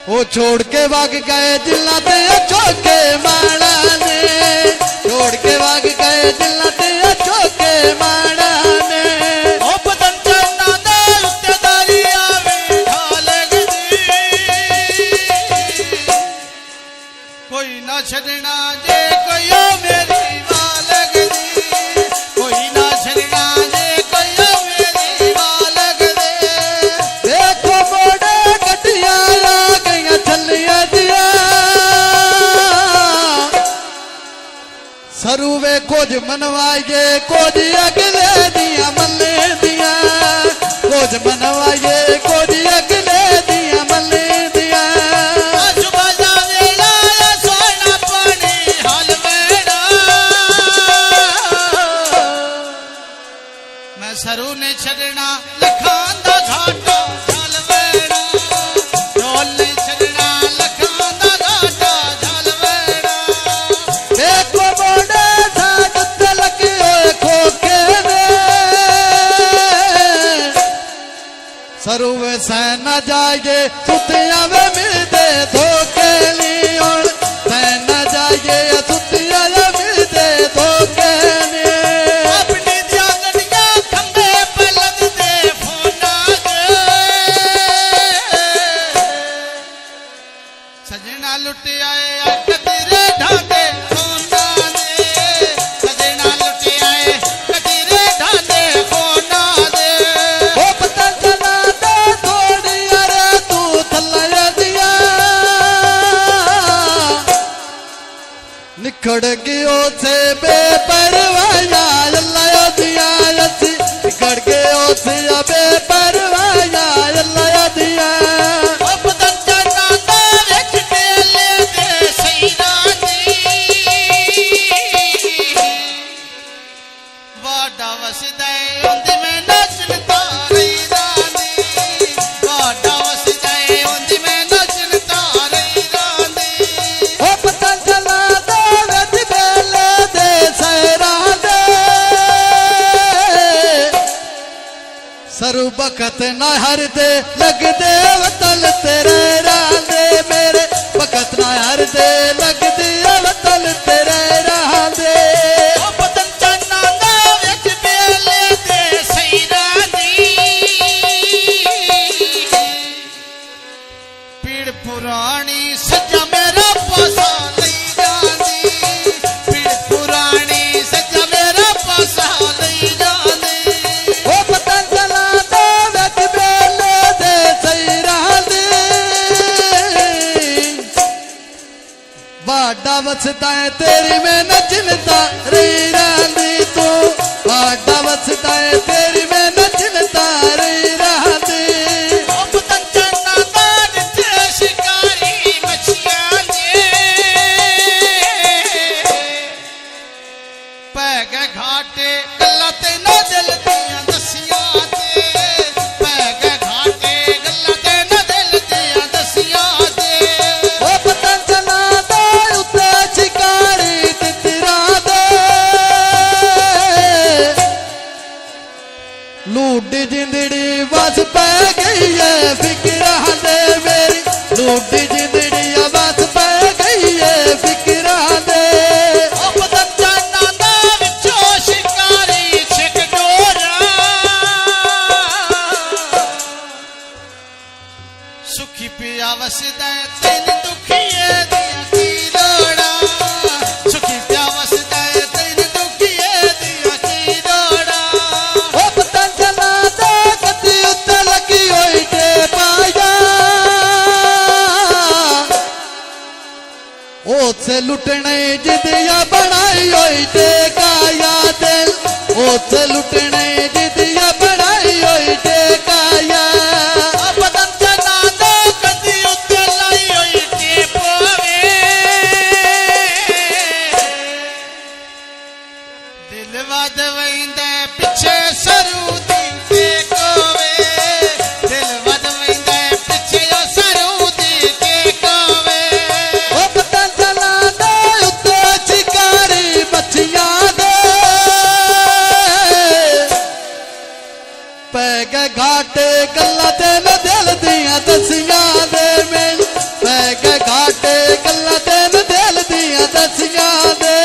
वो छोड़ के भाग गए दिल्ला ते चौके माड़ा ने, छोड़ के भाग गए दिल्ला ते चौके माड़ा ने। ओ बदन चन्ना दे उत्ते दारी आवे ढाल गदी, कोई ना छड़ना जे कोई ओ मेरी वाल गदी, कोई ना छड़ना जे कोई ओ मेरी वाल गदी। देखो मोड़े गड्डियां आ गईया थल्लिया दिया, सरूवे कुछ मनवाइए कुछ अगले दिया मल्ले दिया, कुछ मनवाइए कुछ अगले दिया मल्ले दिया। सुबह जावे लाया सोना पानी हाल बेड़ा, मैं सरू ने छड़ना लखान दा घाटा झाल बेड़ा, ढोल ने छड़ना लखान दा घाटा झाल बेड़ा। देखो मोड़े साथ तलक होए खोके ने, सरूवे सैन न जाइए सुतिया वे मिलते धोखे लियो, सैन न जाइए सुतिया वे मिलते धोखे ने। अपनी दिया गड़िया खंबे पे लगते फोना दे, सजना लुट आए कदीरे ढांडे फोना दे, सजना लुट आए कदीरे ढांडे फोना दे। ओ पता चला दे थोड़ी अरे तू थल्ला दिया, निखड़ गयो से बेपरवाया अल्लाह दिया यसी, निखड़ गयो से बेपरवाया अल्लाह दिया। ओ बदन चन्ना दे विच मेले दे सैना दी, वाडा वसदा उंदी में नचन तारी रांदी, वाडा वसदा उंदी में नचन तारी रांदी। ओ पता चला दे विच बेले दे सैरा दे, सरू बखत न हर दे लग दे वतल तेरे रांदे, मेरे बखत न हर दे लग दे वतल तेरे रांदे। ओ बदन चन्ना दे विच मेले दे सैना दी, पीड़ पुरानी सजा मेरा पासा लई जांदी, पीड़ पुरानी सजा मेरा पासा लई जांदी। ओ पता चला दे विच बेले दे सैरा दे, वाडा वसदा है तेरी में नचनता रही रांदी तू, वाडा वसदा है तेरी में नचनता रही रांदी। ओ बदन चन्ना दे विच शिकारी मछियां दे, पै गए घाटे गल्लां ते ना दिल दियां दसियां ते, पै गए घाटे गल्लां ते ना दिल दियां दसियां ते। ओ पता चला दे उत्ते शिकारी तितरा दे, लूट जिंदड़ी बस पै गई है फिक्रा दे मेरी, लूट जिंदड़ी बस पै गई है फिक्रा दे। ओ बदन चन्ना दे विचों शिकारी छिक डोरा, सुखी पिया वसदा तैन दुखिए दियां की लोड़ा, सुखी पिया वसदा तैन दुखिए दियां की लोड़ा। ओ पता चला दे कदी उत्ते लगी होई ते पाया, ओसे लुटने जिदिया बनाई होई ते काया दिल, ओसे लुटने जिदिया बनाई होई ते काया। ओ बदन चन्ना दे कदी उत्ते लाई होई टेप वे, दिल वध वैंदा पिछे सरू दी टेक वे, दिल वध वैंदा पिछे ओ सरू दी टेक वे। ओ पता चला दे उत्ते शिकारी बचिया दे, गए घाटे गल्लां तेन दिल दियां दसियां दे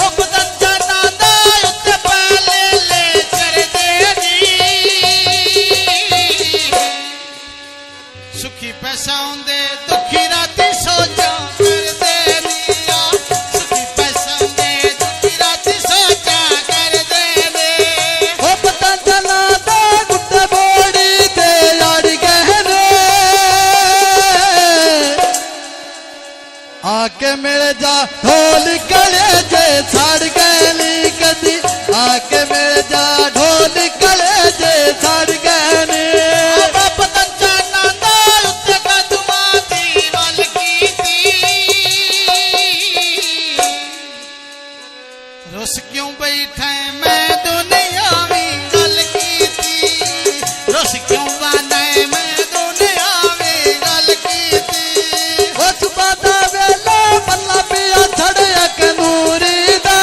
ओ पतंजा नादा उत्ते पाले ले चरदे दी सुखी पैसा आंदे दुखी राती सोचा करदे दिया सुखी पैसा आंदे दुखी राती सोचा करदे दे ओ पता चला दे गुट्टे बोड़ी ते यार गहरे आके मिल जा ढोल गले जे छड़ गैली कदी आके मिल जा ढोल गले जे छड़ गैली पतंजा नादा उत्ते कदमा दी वल कीती रुस क्यों बैठे मैं दुनिया में गल कीती रुस क्यों बने मैं दुनिया में गल कीती ओ सुबह दा वेला पल्ला पिया छड़िया कनूरी दा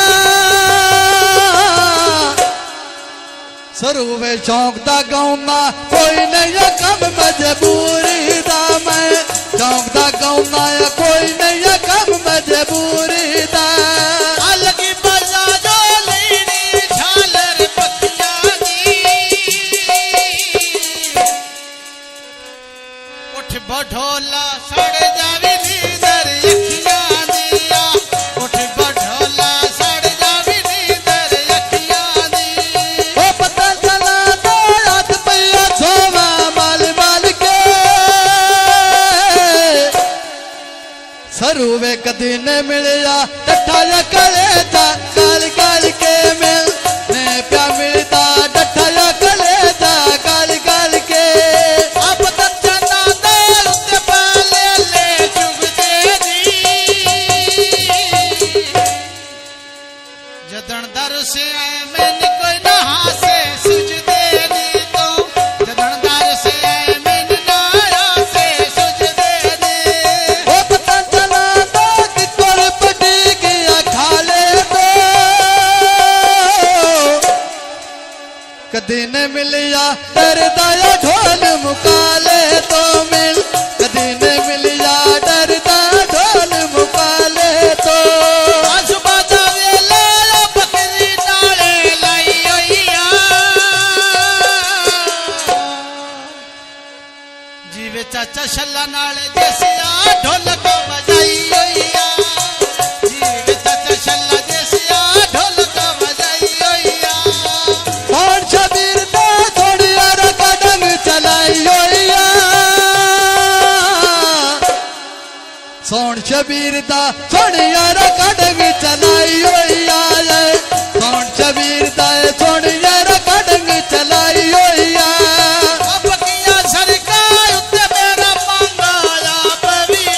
सरूवे शौक दा गाउना कोई नहीं कम मजबूरी दा मैं शौक दा गाउना कोई नहीं कम मजबूरी दा अलगी बजा जो लेनी झालर पखिया दी उठ बढ़ोला सड़ जावी नींदर अखियां दिया उठ बढ़ोला सड़ जावी नींदर अखियां दी ओ पता चला दे रात पिया सोवा माल माल के सरूवे कदी ने मिलिया डठा या कलेजा गाल गाल के मिल ने प्या मिलता डठा या कलेजा गाल गाल के अब तक जना दे उत्ते पाले ले चुगदे दी जदन दर से आए मैंने कोई नहा से सुजदे दी तो जदन दर से आए मैंने नहा से सुजदे दी ओ पता चला दे कि कोर पटी गया खाले दो कदी ने मिलिया डरदा या ढोल मुकाले तो मिल कदी ने मिलिया डरदा ढोल मुकाले तो आसुबा जावे लाल बकरी नाले लाई होइया जीवे चाचा शल्ला नाले देसिया ढोलक बजाई होइया जीवे चाचा शल्ला देसिया ढोलक बजाई होइया कौन शबीर दे थोड़ी यार कदम चलाई होइया सोन शबीर दा थोड़ी यार कदम चलाई होइया सोन शबीर दा थोड़ी यार कदम चलाई होइया अब किया सरकार उत्ते मेरा मंगला पविए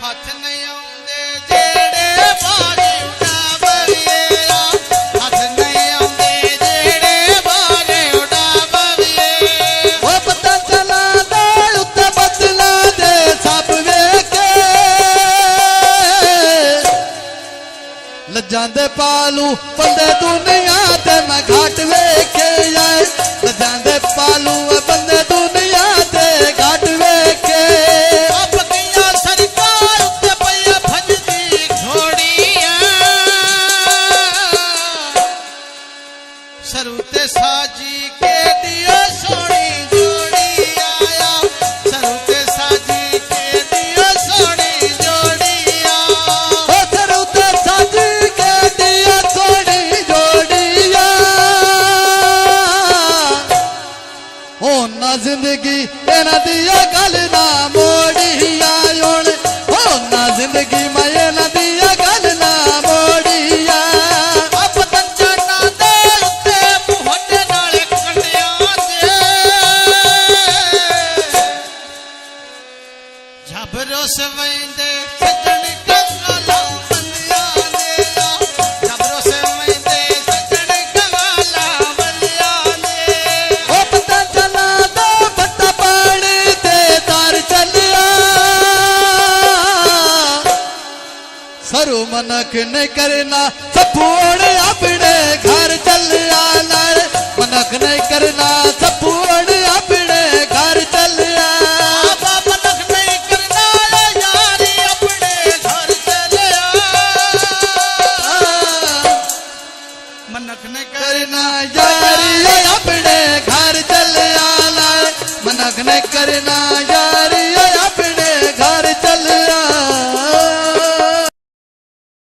हाथ नहीं आउंदे जेड़े बारी उड़ा बविए हाथ नहीं आउंदे जेड़े बारी उड़ा बविए ओ पता चला दे उत्ते बदला दे सब वेखे लजांदे पालू बंदे दुनिया ते मैं घाट वेखे जाए लजांदे पालू बंदे दुनिया ते घाट वेखे अब किया सरकार उत्ते पया भजदी घोड़ियां सरुते साजी के दियो सोनी जोड़ी आया सरुते साजी के दियो सोनी जोड़ी आया ओ सरुते साजी के दिया थोड़ी जोड़िया ओ ना जिंदगी तेरा दिया गल ना मोड़िया हुण ओ ना जिंदगी मैं ना दिया गल ना मोड़िया अब तंजा नादा उत्ते मुहड्डे नाल कंडियां दे जब रोस वैंदे सजन कंगाला बंदियां दे जब रोस वैंदे सजन कंगाला बंदियां दे ओ पता चला दे फटा पानी ते तार चलिया सरू मनक नहीं करना सपूण अपने घर चलिया नाल मनक नहीं करना सपूण अपने घर करना यारी अपने घर चल आना मनक ने करना यारी